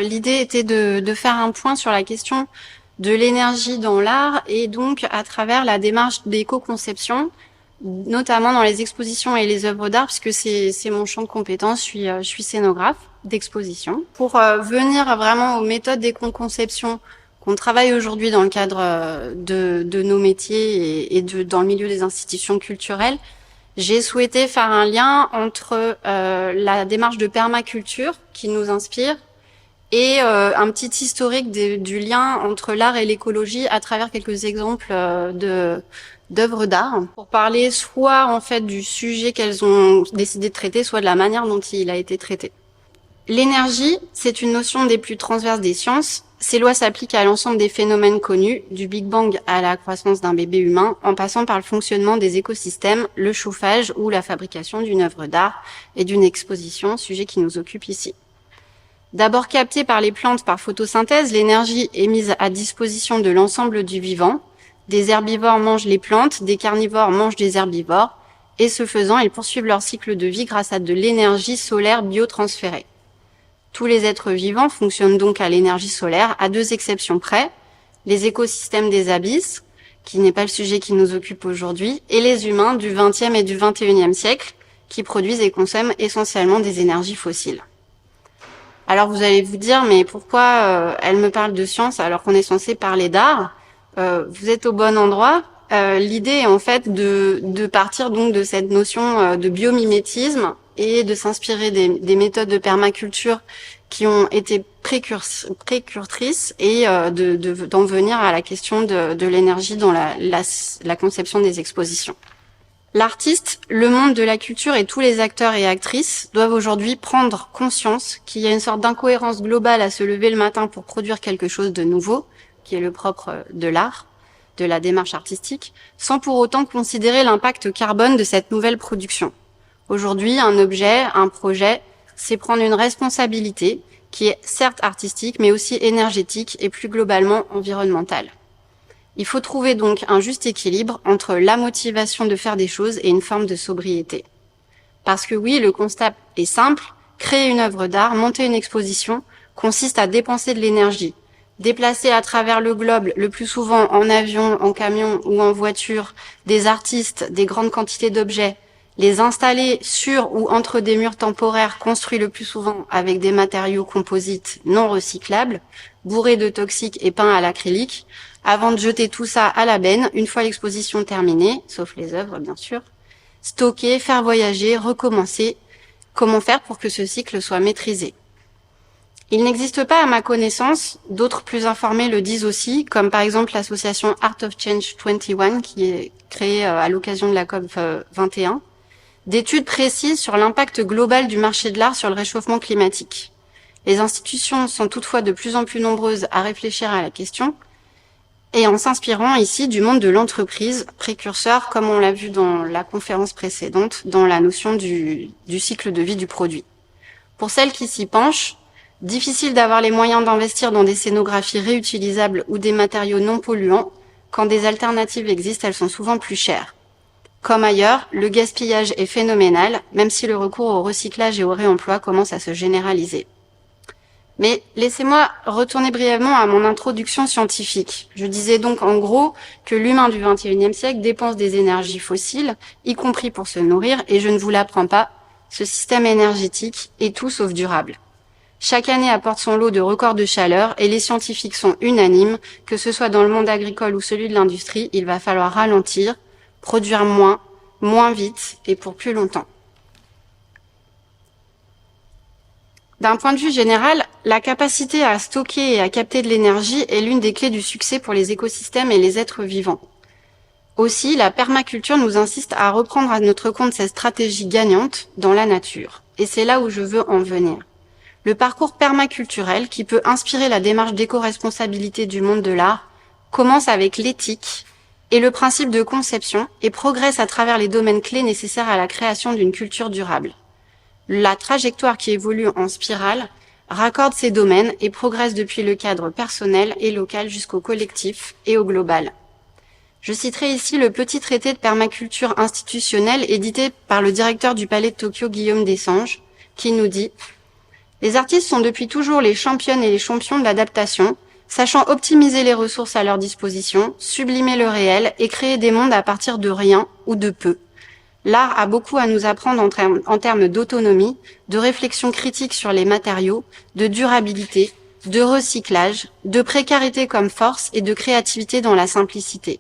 L'idée était de faire un point sur la question de l'énergie dans l'art et donc à travers la démarche d'éco-conception, notamment dans les expositions et les œuvres d'art, puisque c'est mon champ de compétence, je suis scénographe d'exposition. Pour venir vraiment aux méthodes d'éco-conception qu'on travaille aujourd'hui dans le cadre de nos métiers et dans le milieu des institutions culturelles, j'ai souhaité faire un lien entre la démarche de permaculture qui nous inspire et un petit historique du lien entre l'art et l'écologie à travers quelques exemples d'œuvres d'art pour parler soit en fait du sujet qu'elles ont décidé de traiter, soit de la manière dont il a été traité. L'énergie, c'est une notion des plus transverses des sciences. Ces lois s'appliquent à l'ensemble des phénomènes connus, du Big Bang à la croissance d'un bébé humain, en passant par le fonctionnement des écosystèmes, le chauffage ou la fabrication d'une œuvre d'art et d'une exposition, sujet qui nous occupe ici. D'abord captée par les plantes par photosynthèse, l'énergie est mise à disposition de l'ensemble du vivant. Des herbivores mangent les plantes, des carnivores mangent des herbivores, et ce faisant, ils poursuivent leur cycle de vie grâce à de l'énergie solaire biotransférée. Tous les êtres vivants fonctionnent donc à l'énergie solaire, à deux exceptions près, les écosystèmes des abysses, qui n'est pas le sujet qui nous occupe aujourd'hui, et les humains du XXe et du XXIe siècle, qui produisent et consomment essentiellement des énergies fossiles. Alors vous allez vous dire, mais pourquoi elle me parle de science alors qu'on est censé parler d'art? Vous êtes au bon endroit. L'idée est en fait de partir donc de cette notion de biomimétisme et de s'inspirer des méthodes de permaculture qui ont été précurtrices et d'en venir à la question de l'énergie dans la conception des expositions. L'artiste, le monde de la culture et tous les acteurs et actrices doivent aujourd'hui prendre conscience qu'il y a une sorte d'incohérence globale à se lever le matin pour produire quelque chose de nouveau, qui est le propre de l'art, de la démarche artistique, sans pour autant considérer l'impact carbone de cette nouvelle production. Aujourd'hui, un objet, un projet, c'est prendre une responsabilité qui est certes artistique, mais aussi énergétique et plus globalement environnementale. Il faut trouver donc un juste équilibre entre la motivation de faire des choses et une forme de sobriété. Parce que oui, le constat est simple, créer une œuvre d'art, monter une exposition, consiste à dépenser de l'énergie. Déplacer à travers le globe, le plus souvent en avion, en camion ou en voiture, des artistes, des grandes quantités d'objets, les installer sur ou entre des murs temporaires construits le plus souvent avec des matériaux composites non recyclables, bourrés de toxiques et peints à l'acrylique, avant de jeter tout ça à la benne, une fois l'exposition terminée, sauf les œuvres bien sûr, stocker, faire voyager, recommencer. Comment faire pour que ce cycle soit maîtrisé? Il n'existe pas à ma connaissance, d'autres plus informés le disent aussi, comme par exemple l'association Art of Change 21 qui est créée à l'occasion de la COP 21, d'études précises sur l'impact global du marché de l'art sur le réchauffement climatique. Les institutions sont toutefois de plus en plus nombreuses à réfléchir à la question, et en s'inspirant ici du monde de l'entreprise, précurseur, comme on l'a vu dans la conférence précédente, dans la notion du cycle de vie du produit. Pour celles qui s'y penchent, difficile d'avoir les moyens d'investir dans des scénographies réutilisables ou des matériaux non polluants. Quand des alternatives existent, elles sont souvent plus chères. Comme ailleurs, le gaspillage est phénoménal, même si le recours au recyclage et au réemploi commence à se généraliser. Mais laissez-moi retourner brièvement à mon introduction scientifique. Je disais donc en gros que l'humain du XXIe siècle dépense des énergies fossiles, y compris pour se nourrir, et je ne vous l'apprends pas, ce système énergétique est tout sauf durable. Chaque année apporte son lot de records de chaleur et les scientifiques sont unanimes, que ce soit dans le monde agricole ou celui de l'industrie, il va falloir ralentir, produire moins, moins vite et pour plus longtemps. D'un point de vue général, la capacité à stocker et à capter de l'énergie est l'une des clés du succès pour les écosystèmes et les êtres vivants. Aussi, la permaculture nous insiste à reprendre à notre compte cette stratégie gagnante dans la nature. Et c'est là où je veux en venir. Le parcours permaculturel, qui peut inspirer la démarche d'éco-responsabilité du monde de l'art, commence avec l'éthique et le principe de conception et progresse à travers les domaines clés nécessaires à la création d'une culture durable. La trajectoire qui évolue en spirale raccorde ces domaines et progresse depuis le cadre personnel et local jusqu'au collectif et au global. Je citerai ici le petit traité de permaculture institutionnelle édité par le directeur du Palais de Tokyo, Guillaume Dessanges, qui nous dit « Les artistes sont depuis toujours les championnes et les champions de l'adaptation, sachant optimiser les ressources à leur disposition, sublimer le réel et créer des mondes à partir de rien ou de peu. L'art a beaucoup à nous apprendre en termes d'autonomie, de réflexion critique sur les matériaux, de durabilité, de recyclage, de précarité comme force et de créativité dans la simplicité.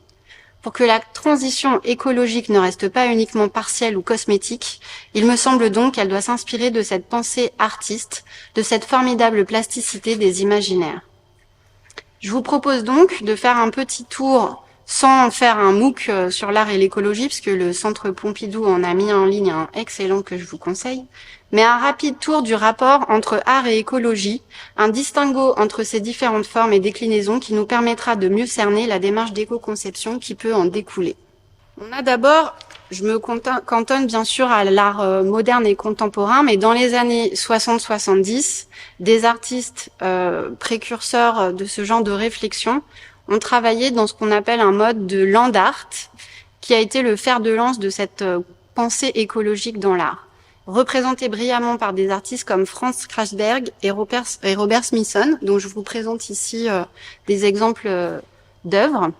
Pour que la transition écologique ne reste pas uniquement partielle ou cosmétique, il me semble donc qu'elle doit s'inspirer de cette pensée artiste, de cette formidable plasticité des imaginaires. Je vous propose donc de faire un petit tour sans faire un MOOC sur l'art et l'écologie, puisque le Centre Pompidou en a mis en ligne un excellent que je vous conseille, mais un rapide tour du rapport entre art et écologie, un distinguo entre ces différentes formes et déclinaisons qui nous permettra de mieux cerner la démarche d'éco-conception qui peut en découler. On a d'abord, je me cantonne bien sûr à l'art moderne et contemporain, mais dans les années 60-70, des artistes précurseurs de ce genre de réflexion ont travaillé dans ce qu'on appelle un mode de land art, qui a été le fer de lance de cette pensée écologique dans l'art. Représenté brillamment par des artistes comme Franz Krasberg et Robert Smithson, dont je vous présente ici des exemples d'œuvres.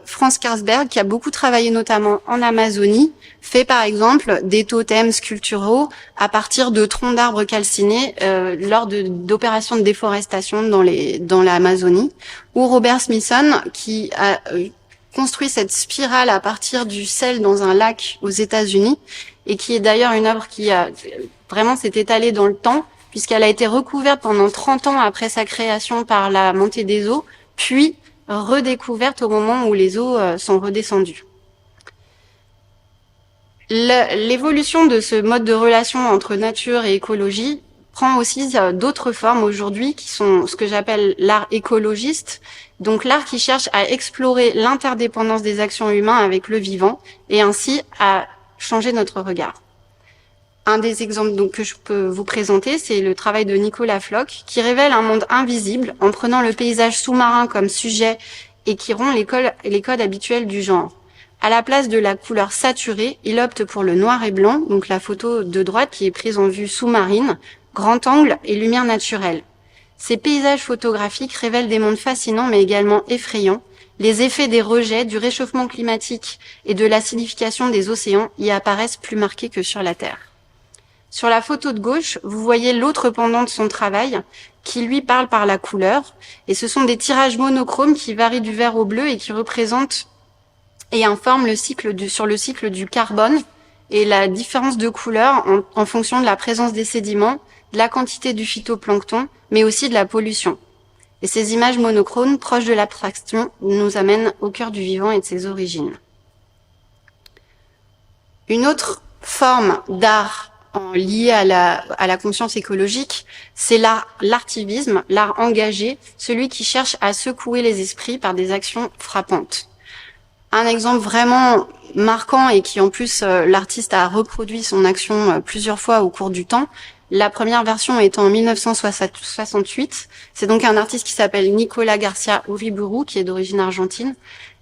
Franz Krasberg, qui a beaucoup travaillé notamment en Amazonie, fait par exemple des totems sculpturaux à partir de troncs d'arbres calcinés lors d'opérations de déforestation dans l'Amazonie, ou Robert Smithson, qui a construit cette spirale à partir du sel dans un lac aux États-Unis, et qui est d'ailleurs une œuvre qui a vraiment s'est étalée dans le temps, puisqu'elle a été recouverte pendant 30 ans après sa création par la montée des eaux, puis redécouverte au moment où les eaux sont redescendues. L'évolution de ce mode de relation entre nature et écologie prend aussi d'autres formes aujourd'hui qui sont ce que j'appelle l'art écologiste, donc l'art qui cherche à explorer l'interdépendance des actions humaines avec le vivant et ainsi à changer notre regard. Un des exemples donc, que je peux vous présenter, c'est le travail de Nicolas Floch, qui révèle un monde invisible en prenant le paysage sous-marin comme sujet et qui rompt les codes habituels du genre. À la place de la couleur saturée, il opte pour le noir et blanc, donc la photo de droite qui est prise en vue sous-marine, grand angle et lumière naturelle. Ces paysages photographiques révèlent des mondes fascinants mais également effrayants. Les effets des rejets, du réchauffement climatique et de l'acidification des océans y apparaissent plus marqués que sur la Terre. Sur la photo de gauche, vous voyez l'autre pendant de son travail, qui lui parle par la couleur, et ce sont des tirages monochromes qui varient du vert au bleu et qui représentent et informent sur le cycle du carbone et la différence de couleur en fonction de la présence des sédiments, de la quantité du phytoplancton, mais aussi de la pollution. Et ces images monochromes, proches de l'abstraction, nous amènent au cœur du vivant et de ses origines. Une autre forme d'art lié à la conscience écologique, c'est l'artivisme, l'art engagé, celui qui cherche à secouer les esprits par des actions frappantes. Un exemple vraiment marquant et qui en plus l'artiste a reproduit son action plusieurs fois au cours du temps. La première version est en 1968. C'est donc un artiste qui s'appelle Nicolas Garcia Uriburu, qui est d'origine argentine,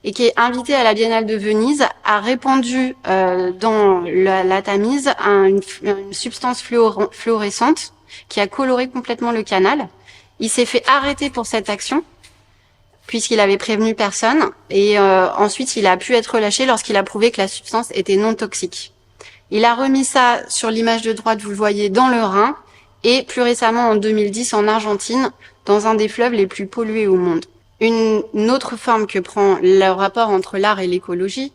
et qui est invité à la Biennale de Venise, a répandu dans la Tamise une substance fluorescente qui a coloré complètement le canal. Il s'est fait arrêter pour cette action, puisqu'il avait prévenu personne, et ensuite il a pu être relâché lorsqu'il a prouvé que la substance était non toxique. Il a remis ça sur l'image de droite, vous le voyez, dans le Rhin, et plus récemment en 2010 en Argentine, dans un des fleuves les plus pollués au monde. Une autre forme que prend le rapport entre l'art et l'écologie,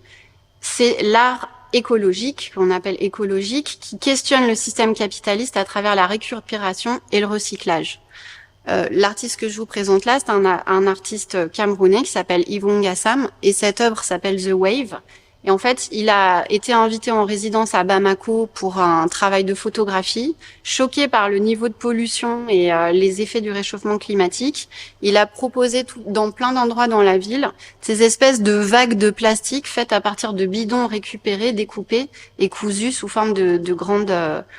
c'est l'art écologique, qu'on appelle écologique, qui questionne le système capitaliste à travers la récupération et le recyclage. L'artiste que je vous présente là, c'est un artiste camerounais qui s'appelle Yvon Gassam, et cette œuvre s'appelle The Wave. Et en fait, il a été invité en résidence à Bamako pour un travail de photographie. Choqué par le niveau de pollution et les effets du réchauffement climatique, il a proposé dans plein d'endroits dans la ville ces espèces de vagues de plastique faites à partir de bidons récupérés, découpés et cousus sous forme de grandes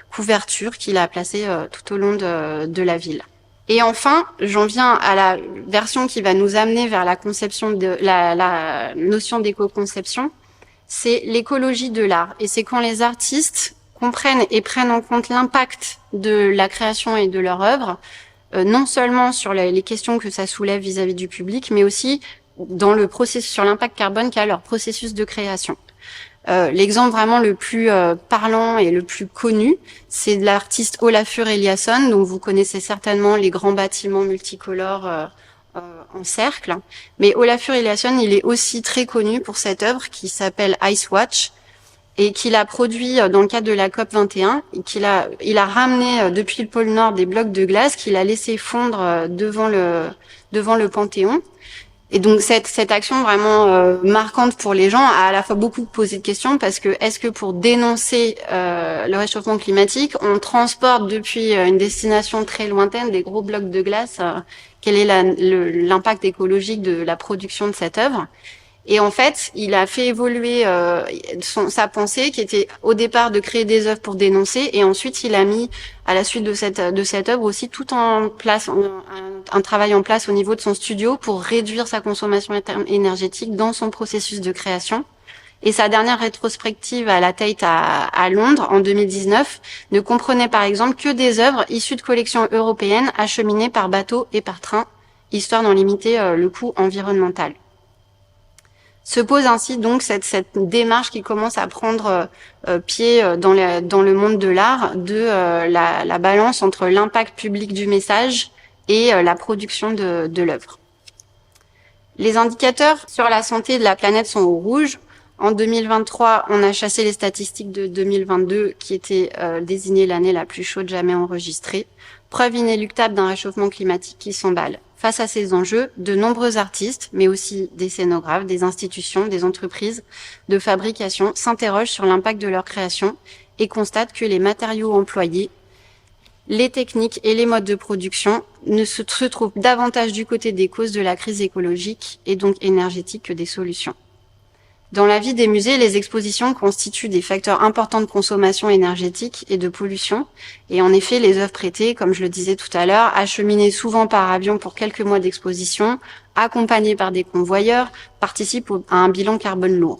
couvertures qu'il a placées tout au long de la ville. Et enfin, j'en viens à la version qui va nous amener vers la conception de la notion d'éco-conception. C'est l'écologie de l'art. Et c'est quand les artistes comprennent et prennent en compte l'impact de la création et de leur œuvre, non seulement sur les questions que ça soulève vis-à-vis du public, mais aussi dans le processus, sur l'impact carbone qu'a leur processus de création. L'exemple vraiment le plus parlant et le plus connu, c'est de l'artiste Olafur Eliasson, dont vous connaissez certainement les grands bâtiments multicolores en cercle. Mais Olafur Eliasson, il est aussi très connu pour cette œuvre qui s'appelle Ice Watch et qu'il a produit dans le cadre de la COP 21, et il a ramené depuis le pôle Nord des blocs de glace qu'il a laissé fondre devant le Panthéon. Et donc cette action vraiment marquante pour les gens a à la fois beaucoup posé de questions, parce que est-ce que pour dénoncer le réchauffement climatique, on transporte depuis une destination très lointaine des gros blocs de glace, quel est l'impact écologique de la production de cette œuvre? Et en fait, il a fait évoluer sa pensée, qui était au départ de créer des œuvres pour dénoncer, et ensuite il a mis, à la suite de cette œuvre aussi, tout en place, un travail en place au niveau de son studio pour réduire sa consommation énergétique dans son processus de création. Et sa dernière rétrospective à la Tate à Londres en 2019 ne comprenait par exemple que des œuvres issues de collections européennes acheminées par bateau et par train, histoire d'en limiter le coût environnemental. Se pose ainsi donc cette démarche qui commence à prendre pied dans le monde de l'art, de la balance entre l'impact public du message et la production de l'œuvre. Les indicateurs sur la santé de la planète sont au rouge. En 2023, on a chassé les statistiques de 2022, qui était désignée l'année la plus chaude jamais enregistrée. Preuve inéluctable d'un réchauffement climatique qui s'emballe. Face à ces enjeux, de nombreux artistes, mais aussi des scénographes, des institutions, des entreprises de fabrication s'interrogent sur l'impact de leur création et constatent que les matériaux employés, les techniques et les modes de production ne se trouvent davantage du côté des causes de la crise écologique et donc énergétique que des solutions. Dans la vie des musées, les expositions constituent des facteurs importants de consommation énergétique et de pollution. Et en effet, les œuvres prêtées, comme je le disais tout à l'heure, acheminées souvent par avion pour quelques mois d'exposition, accompagnées par des convoyeurs, participent à un bilan carbone lourd.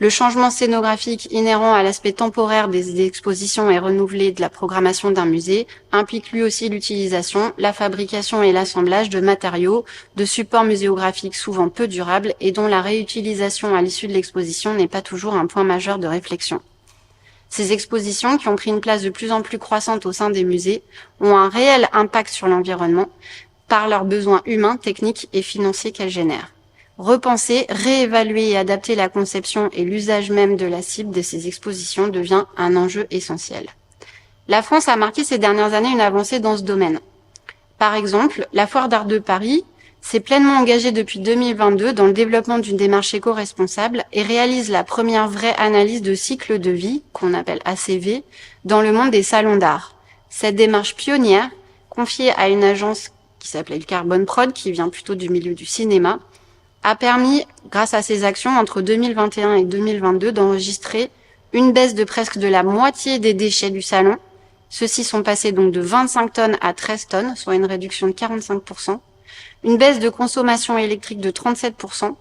Le changement scénographique inhérent à l'aspect temporaire des expositions et renouvelé de la programmation d'un musée implique lui aussi l'utilisation, la fabrication et l'assemblage de matériaux, de supports muséographiques souvent peu durables et dont la réutilisation à l'issue de l'exposition n'est pas toujours un point majeur de réflexion. Ces expositions, qui ont pris une place de plus en plus croissante au sein des musées, ont un réel impact sur l'environnement par leurs besoins humains, techniques et financiers qu'elles génèrent. Repenser, réévaluer et adapter la conception et l'usage même de la cible de ces expositions devient un enjeu essentiel. La France a marqué ces dernières années une avancée dans ce domaine. Par exemple, la Foire d'art de Paris s'est pleinement engagée depuis 2022 dans le développement d'une démarche éco-responsable et réalise la première vraie analyse de cycle de vie, qu'on appelle ACV, dans le monde des salons d'art. Cette démarche pionnière, confiée à une agence qui s'appelait le Carbon Prod, qui vient plutôt du milieu du cinéma, a permis, grâce à ses actions entre 2021 et 2022, d'enregistrer une baisse de presque de la moitié des déchets du salon. Ceux-ci sont passés donc de 25 tonnes à 13 tonnes, soit une réduction de 45%, une baisse de consommation électrique de 37%,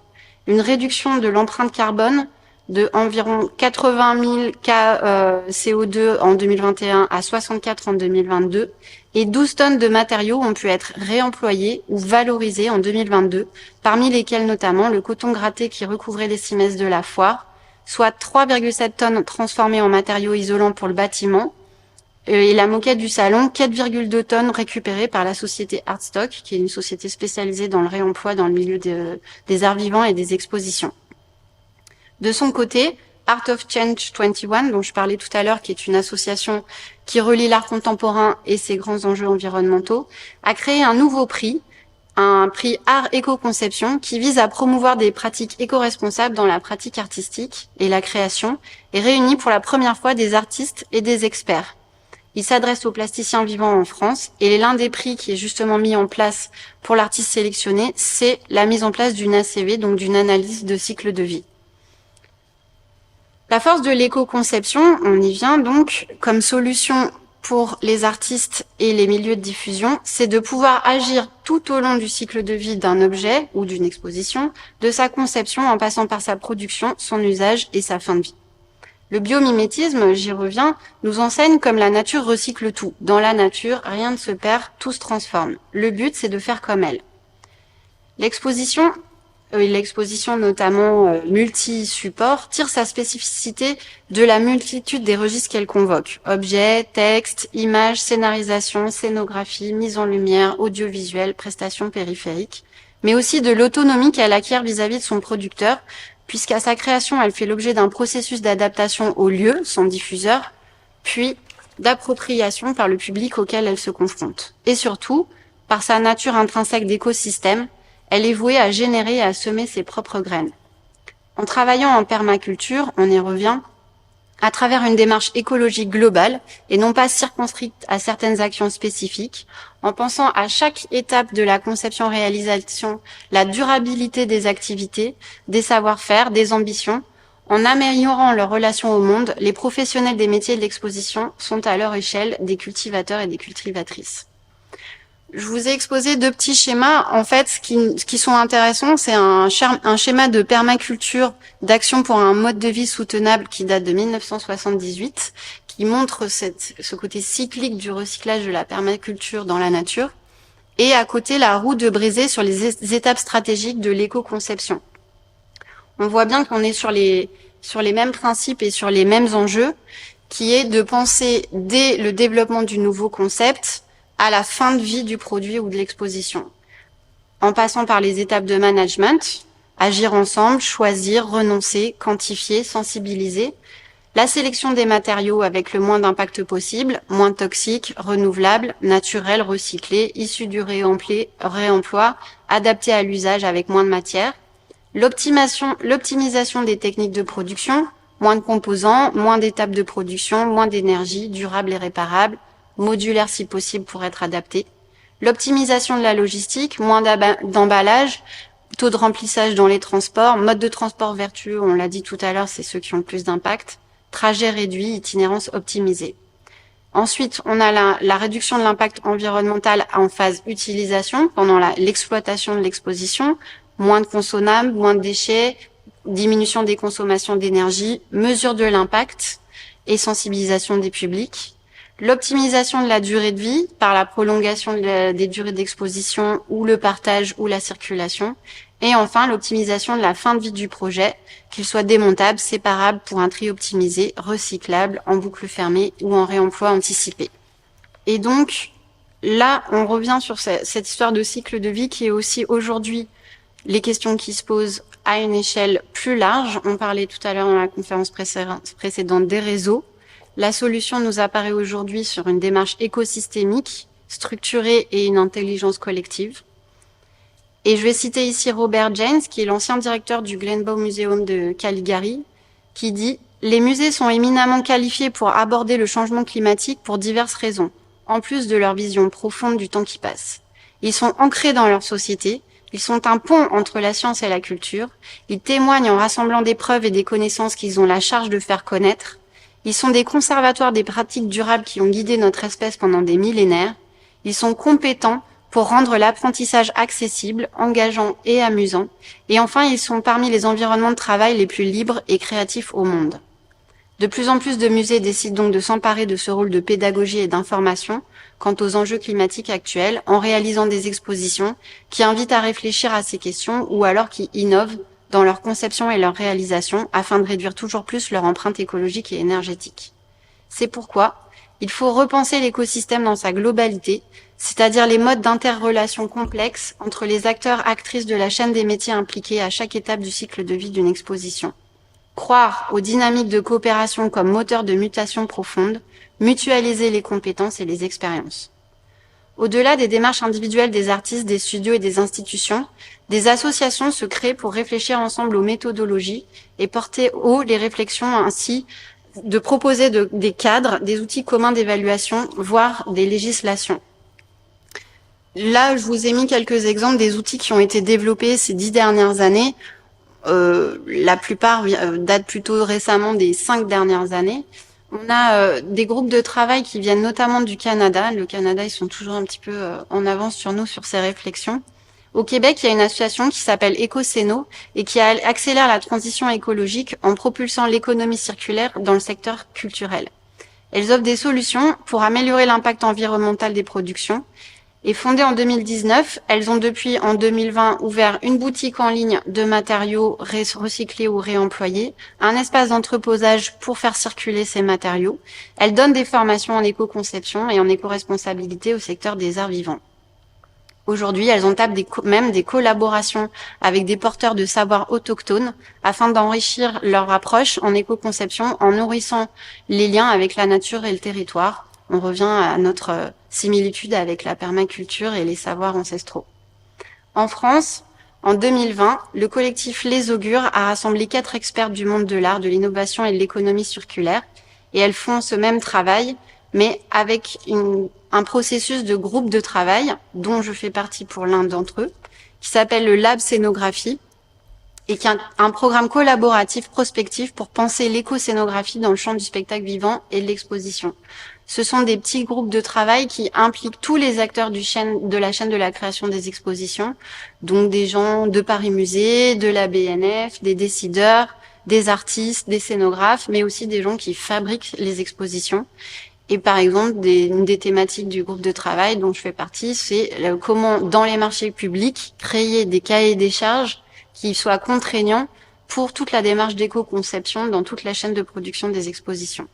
une réduction de l'empreinte carbone de environ 80 000 CO2 en 2021 à 64 en 2022, et 12 tonnes de matériaux ont pu être réemployés ou valorisés en 2022, parmi lesquels notamment le coton gratté qui recouvrait les cimaises de la foire, soit 3,7 tonnes transformées en matériaux isolants pour le bâtiment, et la moquette du salon, 4,2 tonnes récupérées par la société Artstock, qui est une société spécialisée dans le réemploi dans le milieu des arts vivants et des expositions. De son côté, Art of Change 21, dont je parlais tout à l'heure, qui est une association qui relie l'art contemporain et ses grands enjeux environnementaux, a créé un nouveau prix, un prix Art Éco-Conception, qui vise à promouvoir des pratiques éco-responsables dans la pratique artistique et la création, et réunit pour la première fois des artistes et des experts. Il s'adresse aux plasticiens vivants en France, et l'un des prix qui est justement mis en place pour l'artiste sélectionné, c'est la mise en place d'une ACV, donc d'une analyse de cycle de vie. La force de l'éco-conception, on y vient donc, comme solution pour les artistes et les milieux de diffusion, c'est de pouvoir agir tout au long du cycle de vie d'un objet ou d'une exposition, de sa conception en passant par sa production, son usage et sa fin de vie. Le biomimétisme, j'y reviens, nous enseigne comme la nature recycle tout. Dans la nature, rien ne se perd, tout se transforme. Le but, c'est de faire comme elle. L'exposition notamment multi-support, tire sa spécificité de la multitude des registres qu'elle convoque. Objets, textes, images, scénarisation, scénographie, mise en lumière, audiovisuel, prestations périphériques, mais aussi de l'autonomie qu'elle acquiert vis-à-vis de son producteur, puisqu'à sa création, elle fait l'objet d'un processus d'adaptation au lieu, son diffuseur, puis d'appropriation par le public auquel elle se confronte. Et surtout, par sa nature intrinsèque d'écosystème, elle est vouée à générer et à semer ses propres graines. En travaillant en permaculture, on y revient, à travers une démarche écologique globale et non pas circonscrite à certaines actions spécifiques, en pensant à chaque étape de la conception-réalisation, la durabilité des activités, des savoir-faire, des ambitions, en améliorant leur relation au monde, les professionnels des métiers de l'exposition sont à leur échelle des cultivateurs et des cultivatrices. Je vous ai exposé deux petits schémas. En fait, ce qui sont intéressants, c'est un schéma de permaculture d'action pour un mode de vie soutenable qui date de 1978, qui montre ce côté cyclique du recyclage de la permaculture dans la nature. Et à côté, la roue de Brézé sur les étapes stratégiques de l'éco-conception. On voit bien qu'on est sur les mêmes principes et sur les mêmes enjeux, qui est de penser dès le développement du nouveau concept à la fin de vie du produit ou de l'exposition. En passant par les étapes de management, agir ensemble, choisir, renoncer, quantifier, sensibiliser, la sélection des matériaux avec le moins d'impact possible, moins toxiques, renouvelables, naturels, recyclés, issus du réemploi, adaptés à l'usage avec moins de matière, l'optimisation des techniques de production, moins de composants, moins d'étapes de production, moins d'énergie, durable et réparable, modulaire si possible pour être adapté. L'optimisation de la logistique, moins d'emballage, taux de remplissage dans les transports, mode de transport vertueux, on l'a dit tout à l'heure, c'est ceux qui ont le plus d'impact, trajet réduit, itinérance optimisée. Ensuite, on a la réduction de l'impact environnemental en phase utilisation, pendant l'exploitation de l'exposition, moins de consommables, moins de déchets, diminution des consommations d'énergie, mesure de l'impact et sensibilisation des publics. L'optimisation de la durée de vie par la prolongation des durées d'exposition ou le partage ou la circulation. Et enfin, l'optimisation de la fin de vie du projet, qu'il soit démontable, séparable pour un tri optimisé, recyclable, en boucle fermée ou en réemploi anticipé. Et donc, là, on revient sur cette histoire de cycle de vie qui est aussi aujourd'hui les questions qui se posent à une échelle plus large. On parlait tout à l'heure dans la conférence précédente des réseaux. La solution nous apparaît aujourd'hui sur une démarche écosystémique, structurée et une intelligence collective. Et je vais citer ici Robert Janes, qui est l'ancien directeur du Glenbow Museum de Caligari, qui dit « Les musées sont éminemment qualifiés pour aborder le changement climatique pour diverses raisons, en plus de leur vision profonde du temps qui passe. Ils sont ancrés dans leur société, ils sont un pont entre la science et la culture, ils témoignent en rassemblant des preuves et des connaissances qu'ils ont la charge de faire connaître, ils sont des conservatoires des pratiques durables qui ont guidé notre espèce pendant des millénaires. Ils sont compétents pour rendre l'apprentissage accessible, engageant et amusant. Et enfin, ils sont parmi les environnements de travail les plus libres et créatifs au monde. De plus en plus de musées décident donc de s'emparer de ce rôle de pédagogie et d'information quant aux enjeux climatiques actuels en réalisant des expositions qui invitent à réfléchir à ces questions ou alors qui innovent dans leur conception et leur réalisation afin de réduire toujours plus leur empreinte écologique et énergétique. C'est pourquoi il faut repenser l'écosystème dans sa globalité, c'est-à-dire les modes d'interrelation complexes entre les acteurs-actrices de la chaîne des métiers impliqués à chaque étape du cycle de vie d'une exposition. Croire aux dynamiques de coopération comme moteur de mutation profonde, mutualiser les compétences et les expériences. Au-delà des démarches individuelles des artistes, des studios et des institutions, des associations se créent pour réfléchir ensemble aux méthodologies et porter haut les réflexions ainsi de proposer des cadres, des outils communs d'évaluation, voire des législations. Là, je vous ai mis quelques exemples des outils qui ont été développés ces 10 dernières années. La plupart datent plutôt récemment des 5 dernières années. On a des groupes de travail qui viennent notamment du Canada. Le Canada, ils sont toujours un petit peu en avance sur nous sur ces réflexions. Au Québec, il y a une association qui s'appelle Écocéno et qui accélère la transition écologique en propulsant l'économie circulaire dans le secteur culturel. Elles offrent des solutions pour améliorer l'impact environnemental des productions. Et fondées en 2019, elles ont depuis en 2020 ouvert une boutique en ligne de matériaux recyclés ou réemployés, un espace d'entreposage pour faire circuler ces matériaux. Elles donnent des formations en éco-conception et en éco-responsabilité au secteur des arts vivants. Aujourd'hui, elles entament même des collaborations avec des porteurs de savoirs autochtones afin d'enrichir leur approche en éco-conception en nourrissant les liens avec la nature et le territoire. On revient à notre similitude avec la permaculture et les savoirs ancestraux. En France, en 2020, le collectif Les Augures a rassemblé 4 experts du monde de l'art, de l'innovation et de l'économie circulaire. Et elles font ce même travail, mais avec un processus de groupe de travail, dont je fais partie pour l'un d'entre eux, qui s'appelle le Lab Scénographie, et qui est un programme collaboratif prospectif pour penser l'éco-scénographie dans le champ du spectacle vivant et de l'exposition. Ce sont des petits groupes de travail qui impliquent tous les acteurs de la chaîne de la création des expositions, donc des gens de Paris Musée, de la BNF, des décideurs, des artistes, des scénographes, mais aussi des gens qui fabriquent les expositions. Et par exemple, une des thématiques du groupe de travail dont je fais partie, c'est comment, dans les marchés publics, créer des cahiers des charges qui soient contraignants pour toute la démarche d'éco-conception dans toute la chaîne de production des expositions.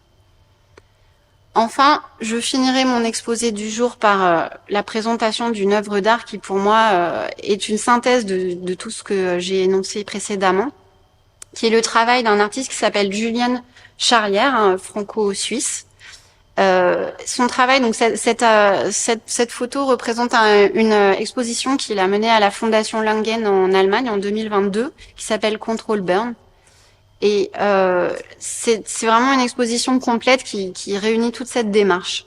Enfin, je finirai mon exposé du jour par la présentation d'une œuvre d'art qui, pour moi, est une synthèse de tout ce que j'ai énoncé précédemment, qui est le travail d'un artiste qui s'appelle Julien Charrière, un franco-suisse. Son travail, donc cette photo représente une exposition qu'il a menée à la Fondation Langen en Allemagne en 2022, qui s'appelle Control Burn. Et c'est vraiment une exposition complète qui réunit toute cette démarche.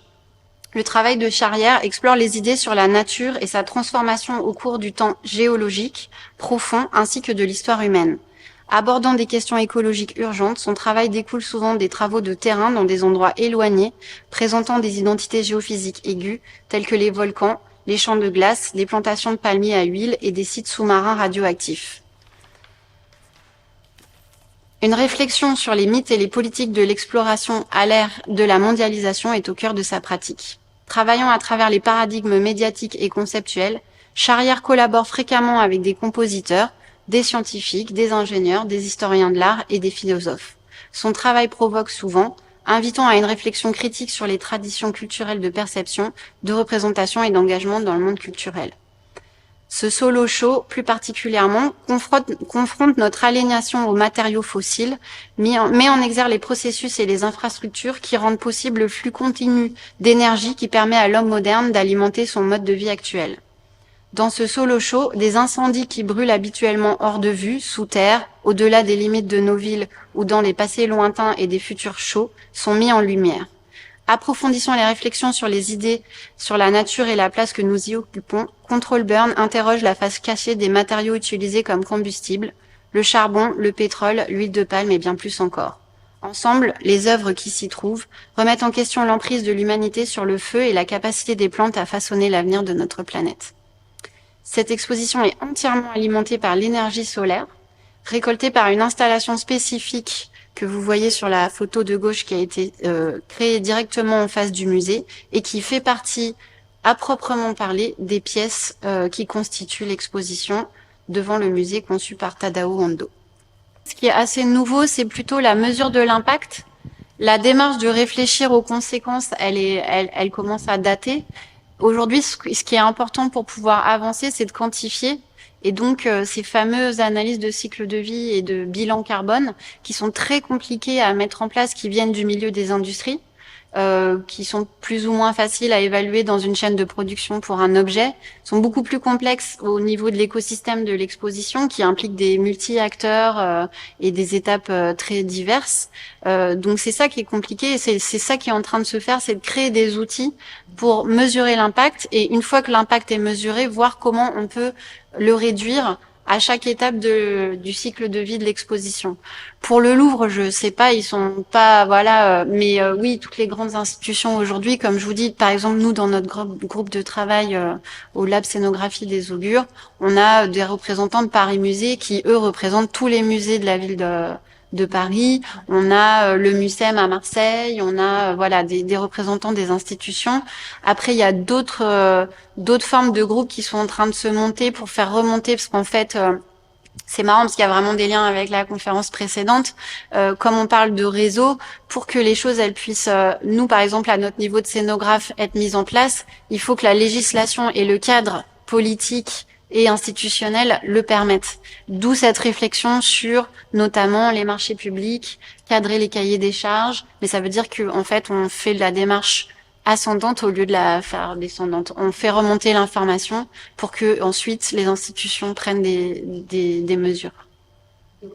Le travail de Charrière explore les idées sur la nature et sa transformation au cours du temps géologique profond ainsi que de l'histoire humaine. Abordant des questions écologiques urgentes, son travail découle souvent des travaux de terrain dans des endroits éloignés, présentant des identités géophysiques aiguës, telles que les volcans, les champs de glace, les plantations de palmiers à huile et des sites sous-marins radioactifs. Une réflexion sur les mythes et les politiques de l'exploration à l'ère de la mondialisation est au cœur de sa pratique. Travaillant à travers les paradigmes médiatiques et conceptuels, Charrière collabore fréquemment avec des compositeurs, des scientifiques, des ingénieurs, des historiens de l'art et des philosophes. Son travail provoque souvent, invitant à une réflexion critique sur les traditions culturelles de perception, de représentation et d'engagement dans le monde culturel. Ce solo show, plus particulièrement, confronte notre aliénation aux matériaux fossiles, met en exergue les processus et les infrastructures qui rendent possible le flux continu d'énergie qui permet à l'homme moderne d'alimenter son mode de vie actuel. Dans ce solo show, des incendies qui brûlent habituellement hors de vue, sous terre, au-delà des limites de nos villes ou dans les passés lointains et des futurs chauds, sont mis en lumière. Approfondissant les réflexions sur les idées, sur la nature et la place que nous y occupons, Control Burn interroge la face cachée des matériaux utilisés comme combustible, le charbon, le pétrole, l'huile de palme et bien plus encore. Ensemble, les œuvres qui s'y trouvent remettent en question l'emprise de l'humanité sur le feu et la capacité des plantes à façonner l'avenir de notre planète. Cette exposition est entièrement alimentée par l'énergie solaire, récoltée par une installation spécifique que vous voyez sur la photo de gauche qui a été créée directement en face du musée et qui fait partie, à proprement parler, des pièces qui constituent l'exposition devant le musée conçu par Tadao Ando. Ce qui est assez nouveau, c'est plutôt la mesure de l'impact. La démarche de réfléchir aux conséquences, elle commence à dater. Aujourd'hui, ce qui est important pour pouvoir avancer, c'est de quantifier. Et donc, ces fameuses analyses de cycle de vie et de bilan carbone, qui sont très compliquées à mettre en place, qui viennent du milieu des industries, qui sont plus ou moins faciles à évaluer dans une chaîne de production pour un objet, sont beaucoup plus complexes au niveau de l'écosystème de l'exposition, qui implique des multi-acteurs et des étapes très diverses. Donc c'est ça qui est compliqué, et c'est ça qui est en train de se faire, c'est de créer des outils pour mesurer l'impact, et une fois que l'impact est mesuré, voir comment on peut le réduire à chaque étape du cycle de vie de l'exposition. Pour le Louvre, je sais pas, ils sont pas, voilà, mais oui, toutes les grandes institutions aujourd'hui, comme je vous dis, par exemple, nous, dans notre groupe de travail au Lab Scénographie des Augures, on a des représentants de Paris Musée qui, eux, représentent tous les musées de la ville de Paris. On a le MUSEM à Marseille, on a voilà des représentants des institutions. Après, il y a d'autres formes de groupes qui sont en train de se monter pour faire remonter, parce qu'en fait, c'est marrant parce qu'il y a vraiment des liens avec la conférence précédente. Comme on parle de réseau, pour que les choses elles puissent, nous par exemple à notre niveau de scénographe, être mises en place, il faut que la législation et le cadre politique et institutionnel le permettent. D'où cette réflexion sur notamment les marchés publics, cadrer les cahiers des charges, mais ça veut dire que en fait on fait de la démarche ascendante au lieu de la faire descendante. On fait remonter l'information pour que ensuite les institutions prennent des mesures. On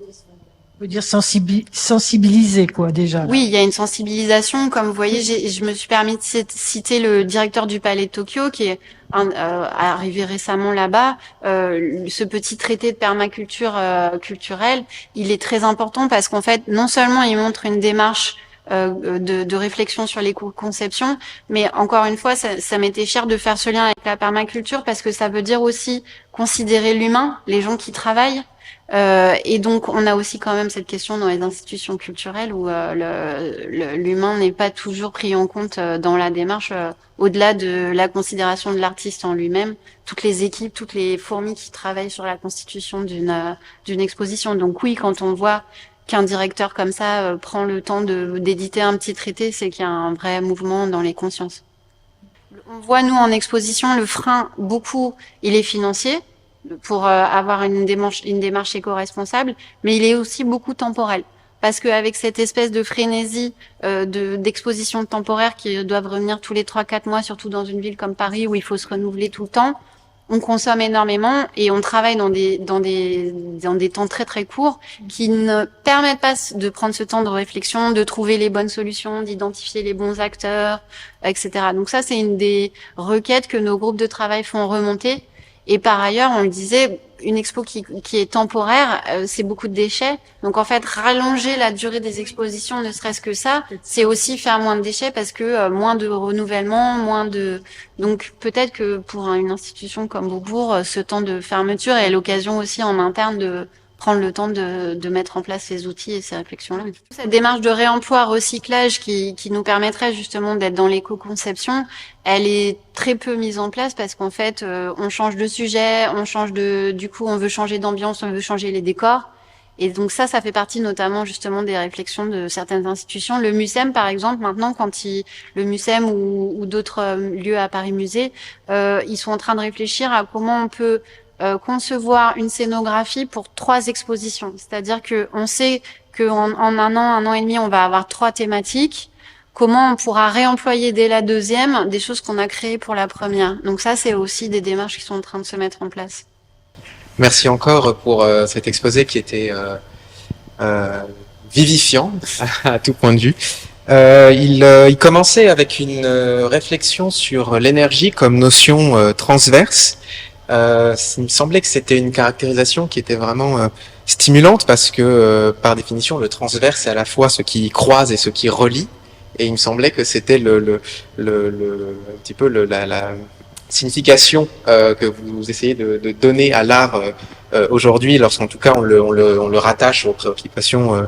peut dire sensibiliser, quoi, déjà. Là. Oui, il y a une sensibilisation. Comme vous voyez, je me suis permis de citer le directeur du Palais de Tokyo, qui est arrivé récemment là-bas. Ce petit traité de permaculture culturelle, il est très important parce qu'en fait, non seulement il montre une démarche de réflexion sur l'éco-conception, mais encore une fois, ça m'était cher de faire ce lien avec la permaculture parce que ça veut dire aussi considérer l'humain, les gens qui travaillent. Et donc, on a aussi quand même cette question dans les institutions culturelles où l'humain n'est pas toujours pris en compte dans la démarche, au-delà de la considération de l'artiste en lui-même, toutes les équipes, toutes les fourmis qui travaillent sur la constitution d'une exposition. Donc oui, quand on voit qu'un directeur comme ça prend le temps d'éditer un petit traité, c'est qu'il y a un vrai mouvement dans les consciences. On voit, nous, en exposition, le frein, beaucoup, il est financier, pour avoir une démarche éco-responsable, mais il est aussi beaucoup temporel. Parce qu'avec cette espèce de frénésie d'expositions temporaires qui doivent revenir tous les 3-4 mois, surtout dans une ville comme Paris où il faut se renouveler tout le temps, on consomme énormément et on travaille dans des temps très très courts qui ne permettent pas de prendre ce temps de réflexion, de trouver les bonnes solutions, d'identifier les bons acteurs, etc. Donc ça, c'est une des requêtes que nos groupes de travail font remonter. Et par ailleurs, on le disait, une expo qui est temporaire, c'est beaucoup de déchets. Donc en fait, rallonger la durée des expositions, ne serait-ce que ça, c'est aussi faire moins de déchets parce que moins de renouvellement, Donc peut-être que pour une institution comme Beaubourg, ce temps de fermeture est l'occasion aussi en interne de prendre le temps de mettre en place ces outils et ces réflexions-là. Cette démarche de réemploi, recyclage qui nous permettrait justement d'être dans l'éco-conception, elle est très peu mise en place parce qu'en fait, on change de sujet, du coup, on veut changer d'ambiance, on veut changer les décors. Et donc ça fait partie notamment justement des réflexions de certaines institutions. Le MUSEM, par exemple, maintenant, le MUSEM ou d'autres lieux à Paris Musée, ils sont en train de réfléchir à comment on peut concevoir une scénographie pour 3 expositions. C'est-à-dire que on sait qu'en un an et demi, on va avoir 3 thématiques. Comment on pourra réemployer dès la deuxième des choses qu'on a créées pour la première. Donc ça, c'est aussi des démarches qui sont en train de se mettre en place. Merci encore pour cet exposé qui était vivifiant à tout point de vue. Il commençait avec une réflexion sur l'énergie comme notion transverse. Il me semblait que c'était une caractérisation qui était vraiment stimulante parce que par définition le transverse c'est à la fois ce qui croise et ce qui relie, et il me semblait que c'était un petit peu la signification que vous essayez de donner à l'art aujourd'hui, lorsqu'en tout cas on le rattache aux préoccupations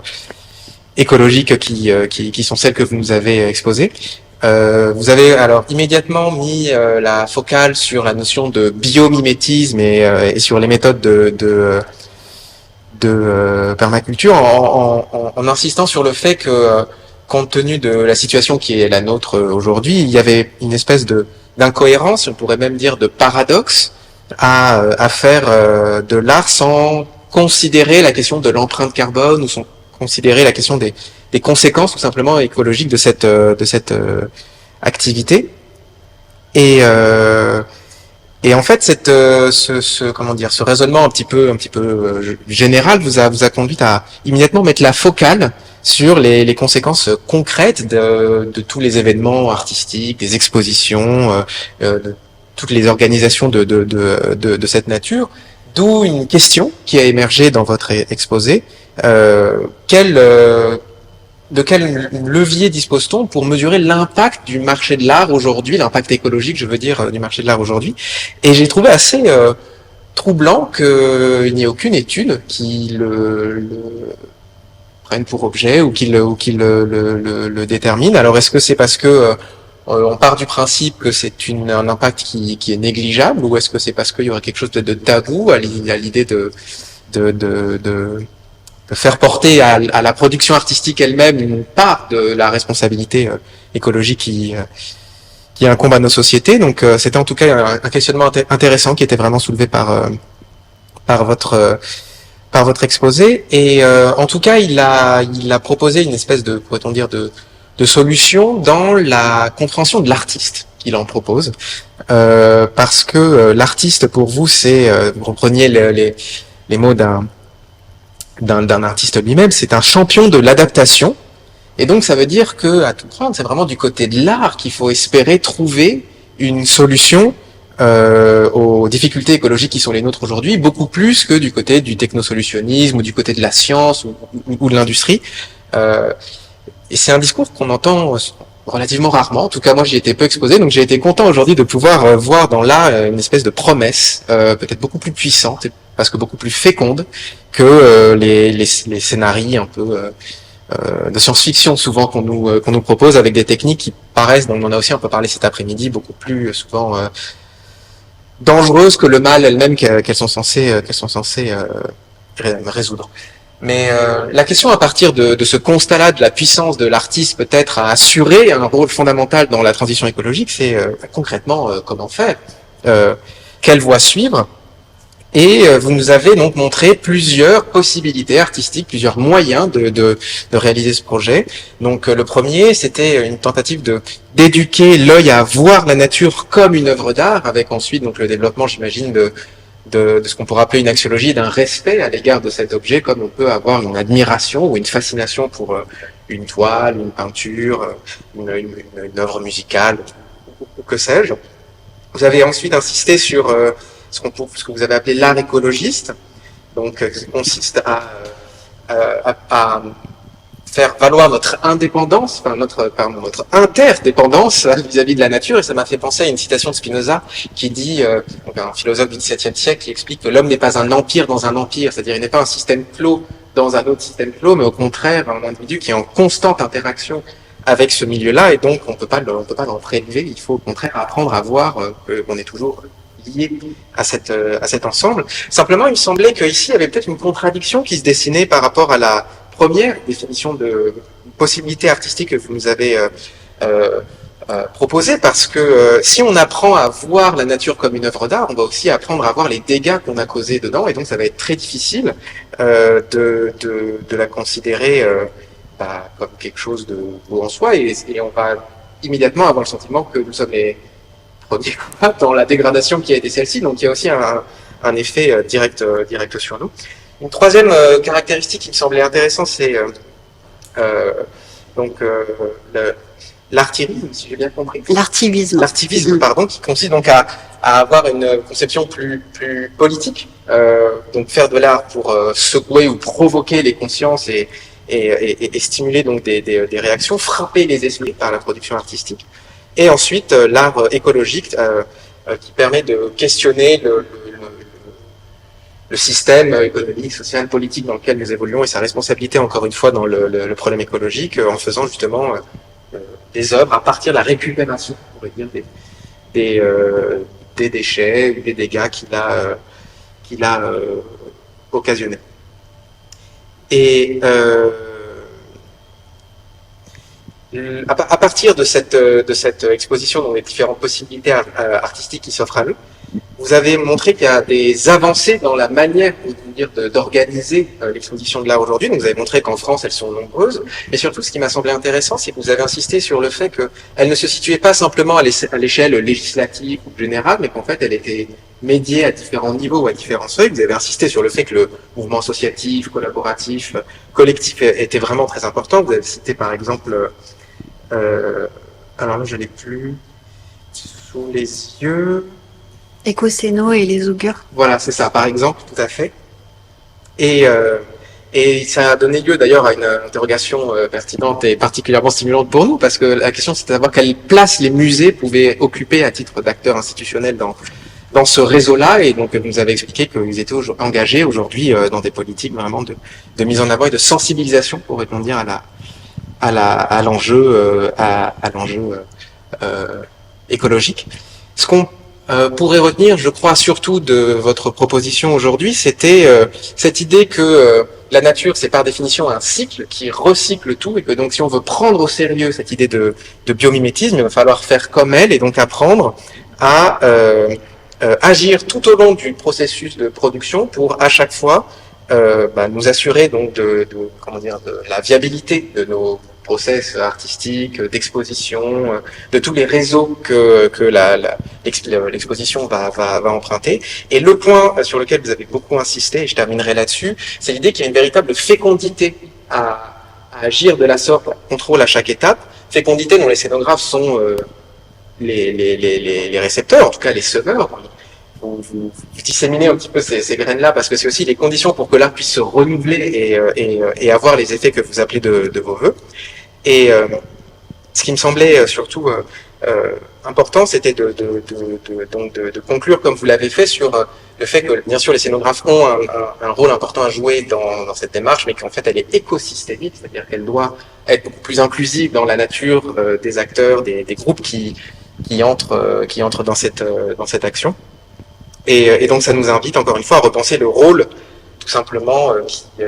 écologiques qui sont celles que vous nous avez exposées. Vous avez alors immédiatement mis la focale sur la notion de biomimétisme et sur les méthodes de permaculture en insistant sur le fait que compte tenu de la situation qui est la nôtre aujourd'hui, il y avait une espèce d'incohérence, on pourrait même dire de paradoxe à faire de l'art sans considérer la question de l'empreinte carbone ou sans considérer la question des conséquences tout simplement écologiques de cette activité. Et en fait, ce raisonnement un petit peu général vous a conduit à immédiatement mettre la focale sur les conséquences concrètes de tous les événements artistiques, des expositions, de toutes les organisations de cette nature. D'où une question qui a émergé dans votre exposé. De quel levier dispose-t-on pour mesurer l'impact du marché de l'art aujourd'hui, l'impact écologique, je veux dire, du marché de l'art aujourd'hui? Et j'ai trouvé assez troublant qu'il n'y ait aucune étude qui le prenne pour objet ou qui le détermine. Alors est-ce que c'est parce que on part du principe que c'est un impact qui est négligeable, ou est-ce que c'est parce qu'il y aurait quelque chose de tabou à l'idée de faire porter à la production artistique elle-même une part de la responsabilité écologique qui incombe à nos sociétés? Donc c'était en tout cas un questionnement intéressant qui était vraiment soulevé par votre exposé. Et en tout cas, il a proposé une espèce de, pourrait-on dire, de solution dans la compréhension de l'artiste qu'il en propose. Parce que l'artiste, pour vous, c'est, vous repreniez les mots d'un artiste lui-même, c'est un champion de l'adaptation. Et donc ça veut dire que, à tout prendre, c'est vraiment du côté de l'art qu'il faut espérer trouver une solution aux difficultés écologiques qui sont les nôtres aujourd'hui, beaucoup plus que du côté du technosolutionnisme ou du côté de la science ou de l'industrie. Et c'est un discours qu'on entend relativement rarement. En tout cas, moi, j'y étais peu exposé, donc j'ai été content aujourd'hui de pouvoir voir dans l'art une espèce de promesse, peut-être beaucoup plus puissante, parce que beaucoup plus féconde que les scénarios un peu de science-fiction souvent qu'on nous propose, avec des techniques qui paraissent, dont on en a aussi un peu parlé cet après-midi, beaucoup plus souvent dangereuses que le mal elles-mêmes qu'elles sont censées résoudre. Mais la question à partir de ce constat-là de la puissance de l'artiste peut-être à assurer un rôle fondamental dans la transition écologique, c'est concrètement comment faire, quelle voie suivre. Et vous nous avez donc montré plusieurs possibilités artistiques, plusieurs moyens de réaliser ce projet. Donc le premier, c'était une tentative d'éduquer l'œil à voir la nature comme une œuvre d'art, avec ensuite donc le développement, j'imagine, de ce qu'on pourrait appeler une axiologie, d'un respect à l'égard de cet objet, comme on peut avoir une admiration ou une fascination pour une toile, une peinture, une œuvre musicale, ou que sais-je. Vous avez ensuite insisté sur ce que vous avez appelé l'art écologiste, donc qui consiste à faire valoir notre indépendance, enfin notre interdépendance vis-à-vis de la nature. Et ça m'a fait penser à une citation de Spinoza qui dit, un philosophe du XVIIe siècle, qui explique que l'homme n'est pas un empire dans un empire, c'est-à-dire il n'est pas un système clos dans un autre système clos, mais au contraire un individu qui est en constante interaction avec ce milieu-là, et donc on peut pas l'en prélever. Il faut au contraire apprendre à voir qu'on est toujours lié à cet ensemble. Simplement, il me semblait qu'ici il y avait peut-être une contradiction qui se dessinait par rapport à la première définition de possibilité artistique que vous nous avez proposée, parce que si on apprend à voir la nature comme une œuvre d'art, on va aussi apprendre à voir les dégâts qu'on a causés dedans, et donc ça va être très difficile de la considérer comme quelque chose de beau en soi, et on va immédiatement avoir le sentiment que nous sommes les premiers dans la dégradation qui a été celle-ci. Donc il y a aussi un effet direct sur nous. Une troisième caractéristique qui me semblait intéressante, c'est l'artivisme, si j'ai bien compris. L'artivisme, pardon, qui consiste donc à avoir une conception plus politique, donc faire de l'art pour secouer ou provoquer les consciences et stimuler donc des réactions, frapper les esprits par la production artistique. Et ensuite l'art écologique qui permet de questionner le système économique, social, politique dans lequel nous évoluons, et sa responsabilité encore une fois dans le problème écologique, en faisant justement des œuvres à partir de la récupération, on pourrait dire, des déchets ou des dégâts qu'il a occasionnés. Et à partir de cette exposition, dans les différentes possibilités artistiques qui s'offrent à nous, vous avez montré qu'il y a des avancées dans la manière d'organiser l'exposition de l'art aujourd'hui. Donc vous avez montré qu'en France, elles sont nombreuses. Mais surtout, ce qui m'a semblé intéressant, c'est que vous avez insisté sur le fait qu'elles ne se situaient pas simplement à l'échelle législative ou générale, mais qu'en fait, elle était médiée à différents niveaux ou à différents seuils. Vous avez insisté sur le fait que le mouvement associatif, collaboratif, collectif était vraiment très important. Vous avez cité par exemple, alors là, je l'ai plus sous les yeux. Écocéno et les augures. Voilà, c'est ça, par exemple, tout à fait. Et ça a donné lieu d'ailleurs à une interrogation pertinente et particulièrement stimulante pour nous, parce que la question c'était de savoir quelle place les musées pouvaient occuper à titre d'acteurs institutionnels dans ce réseau-là, et donc vous nous avez expliqué qu'ils étaient engagés aujourd'hui dans des politiques vraiment de mise en avant et de sensibilisation pour répondre à l'enjeu écologique. Ce qu'on pourrait retenir, je crois, surtout de votre proposition aujourd'hui, c'était cette idée que la nature, c'est par définition un cycle qui recycle tout, et que donc si on veut prendre au sérieux cette idée de biomimétisme, il va falloir faire comme elle, et donc apprendre à agir tout au long du processus de production pour à chaque fois nous assurer donc de la viabilité de nos process artistiques, d'exposition, de tous les réseaux que l'exposition va emprunter. Et le point sur lequel vous avez beaucoup insisté, et je terminerai là-dessus, c'est l'idée qu'il y a une véritable fécondité à agir de la sorte, contrôle à chaque étape, fécondité dont les scénographes sont les récepteurs, en tout cas les semeurs. Vous disséminez un petit peu ces graines-là, parce que c'est aussi les conditions pour que l'art puisse se renouveler et avoir les effets que vous appelez de vos voeux. Et ce qui me semblait surtout important, c'était de conclure, comme vous l'avez fait, sur le fait que, bien sûr, les scénographes ont un rôle important à jouer dans cette démarche, mais qu'en fait, elle est écosystémique, c'est-à-dire qu'elle doit être beaucoup plus inclusive dans la nature des acteurs, des groupes qui entrent dans cette action. Et donc, ça nous invite, encore une fois, à repenser le rôle, tout simplement,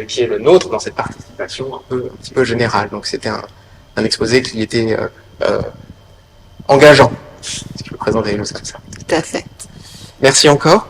qui est le nôtre dans cette participation un petit peu générale. Donc, c'était un exposé qui était engageant, si je peux présenter comme ça. Tout à fait. Merci encore.